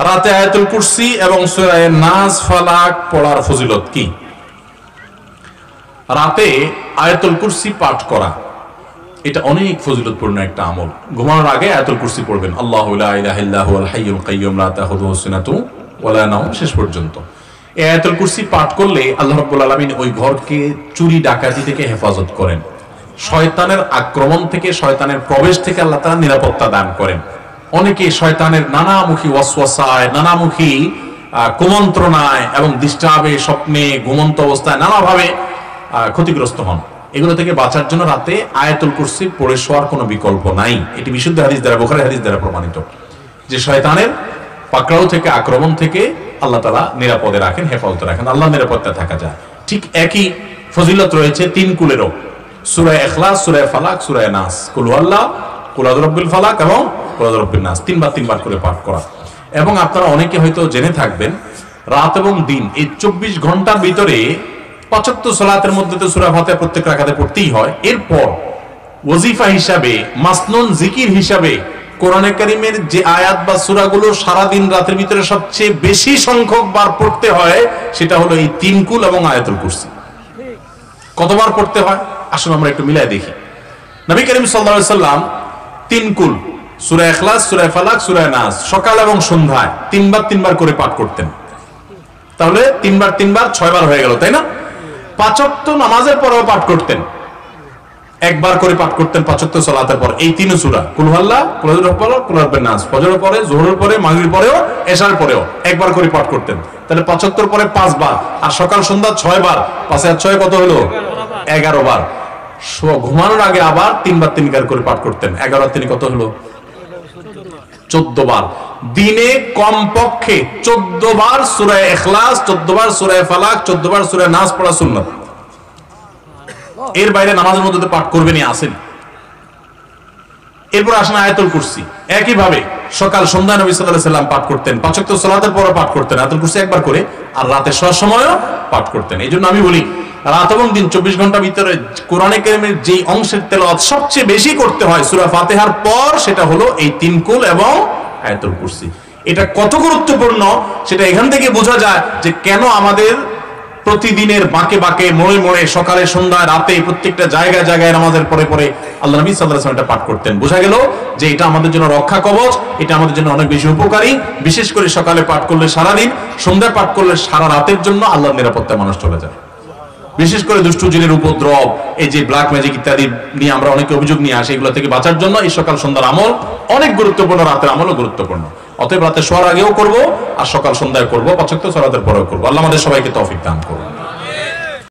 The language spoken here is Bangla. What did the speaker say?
রাতে আয়াতুল কুরসি এবং সূরা নাস ফালাক পড়ার ফজিলত কি? রাতে আয়াতুল কুরসি পাঠ করা এটা অনেক ফজিলতপূর্ণ একটা আমল। ঘুমানোর আগে আয়াতুল কুরসি পড়বেন, আল্লাহু লা ইলাহা ইল্লা হুয়াল হাইয়ুল কাইয়্যুম লা তাখুযুহু সিনাতু ওয়ালা নাওম, শেষ পর্যন্ত। এই আয়াতুল কুরসি পাঠ করলে আল্লাহ রাব্বুল আলামিন ওই ঘরকে চুরি ডাকাতি থেকে হেফাজত করেন, শয়তানের আক্রমণ থেকে, শয়তানের প্রবেশ থেকে আল্লাহ তাআলা নিরাপত্তা দান করেন। অনেকে শয়তানের নানামুখী ওয়াসওয়াসায়, নানামুখী কুমন্ত্রণায় এবং ডিস্টার্বে, স্বপ্নে, ঘুমন্ত অবস্থায় নানাভাবে ক্ষতিগ্রস্ত হন। এগুলো থেকে বাঁচার জন্য রাতে আয়াতুল কুরসি পড়ে শোয়ার কোনো বিকল্প নাই। এটি বিশুদ্ধ হাদিস দ্বারা, বুখারী হাদিস দ্বারা প্রমাণিত যে শয়তানের পাকড়াও থেকে, আক্রমণ থেকে আল্লাহ তাআলা নিরাপদে রাখেন, হেফাজতে রাখেন, আল্লাহ নিরাপত্তা থাকা যায়। ঠিক একই ফজিলত রয়েছে তিন কুলেরও, সূরা ইখলাস, সূরা ফালাক, সূরা নাস, কুল হুয়াল্লাহ, কুল আউযু বিরাব্বিল ফালাক এবং কুল আউযু বিরাব্বিন নাস, তিনবার করে পাঠ করা। এবং আপনারা অনেকে হয়তো জেনে থাকবেন, রাত এবং দিন এই 24 ঘন্টার ভিতরে ৫ ওয়াক্ত সালাতের মধ্যে তো সূরা ফাতিহা প্রত্যেক রাকাতে পড়তেই হয়। এরপর ওয়াজিফা হিসাবে, মাসনুন জিকির হিসাবে কোরআনে কারীমের যে আয়াত বা সূরাগুলো সারা দিন রাতের ভিতরে সবচেয়ে বেশি সংখ্যক বার পড়তে হয় সেটা হলো এই তিন কুল এবং আয়াতুল কুরসি। কতবার পড়তে হয় আসুন আমরা একটু মিলাই দেখি। নবী করিম সাল্লাল্লাহু আলাইহি সাল্লাম তিন কুল, সূরা ইখলাস, সূরা ফালাক, সূরা নাস সকাল এবং সন্ধ্যায় তিনবার করে পাঠ করতেন। তাহলে তিনবার 6 বার হয়ে গেল, তাই না? ৫ ওয়াক্ত নামাজের পরেও পাঠ করতেন, একবার করে পাঠ করতেন ৫ ওয়াক্ত সালাতের পর এই তিন সূরা, কুল হুয়াল্লাহ, কুল আউযু বিরাব্বিল ফালাক, কুল আউযু বিরাব্বিন নাস, ফজরের পরে, যোহরের পরে, মাগরিবের পরেও, এশার পরেও একবার করে পাঠ করতেন। তাহলে ৫ ওয়াক্তর পরে 5 বার, আর সকাল সন্ধ্যা 6 বার, 5 আর 6 কত হলো? 11 বার। ঘুমানোর আগে আবার তিনবার করে পাঠ করতেন, 11 আর 3 কত হলো? 14 বার। দিনে কমপক্ষে 14 বার সূরা ইখলাস, 14 বার সূরা ফালাক, 14 বার সূরা নাস পড়া সুন্নাত। এর বাইরে নামাজের মধ্যে পাঠ করবেনই, আসেন। এরপর আসেন আয়াতুল কুরসি। একই ভাবে সকাল সন্ধ্যায় নবী সাল্লাল্লাহু আলাইহি সাল্লাম পাঠ করতেন, 5 ওয়াক্ত সালাতের পরও পাঠ করতেন আয়াতুল কুরসি একবার করে, আর রাতে শোয়ার সময়ও পাঠ করতেন। এইজন্য আমি বলি, রাত এবং দিন 24 ঘন্টার ভিতরে কোরআনে কারীমের যেই অংশের তেলাওয়াত সবচেয়ে বেশি করতে হয় সূরা ফাতিহার পর, সেটা হলো এই তিন কুল এবং আয়াতুল কুরসি। এটা কত গুরুত্বপূর্ণ সেটা এখান থেকে বোঝা যায় যে কেন আমাদের প্রতিদিনের বাঁকে বাঁকে, মোড়ে মোড়ে, সকালে সন্ধ্যায় রাতে প্রত্যেকটা জায়গায় নামাজের পরে আল্লাহ নবী সাল্লাল্লাহু আলাইহি ওয়াসাল্লাম এটা পাঠ করতেন। বোঝা গেল যে এটা আমাদের জন্য রক্ষা কবচ, এটা আমাদের জন্য অনেক বেশি উপকারী। বিশেষ করে সকালে পাঠ করলে সারাদিন, সন্ধ্যায় পাঠ করলে সারা রাতের জন্য আল্লাহর নিরাপত্তায় মানুষ চলে যায়। বিশেষ করে দুষ্টু জিনের উপদ্রব, এই যে ব্ল্যাক ম্যাজিক ইত্যাদি নিয়ে আমরা অনেকে অভিযোগ নিয়ে আসি, এগুলো থেকে বাঁচার জন্য এই সকাল সন্ধ্যার আমল অনেক গুরুত্বপূর্ণ, রাতের আমলও গুরুত্বপূর্ণ। অতএব রাতে শোয়ার আগেও করব, আর সকাল সন্ধ্যায় করব, ৫ ওয়াক্ত সালাতের পরেও করব। আল্লাহ আমাদের সবাইকে তৌফিক দান করুন।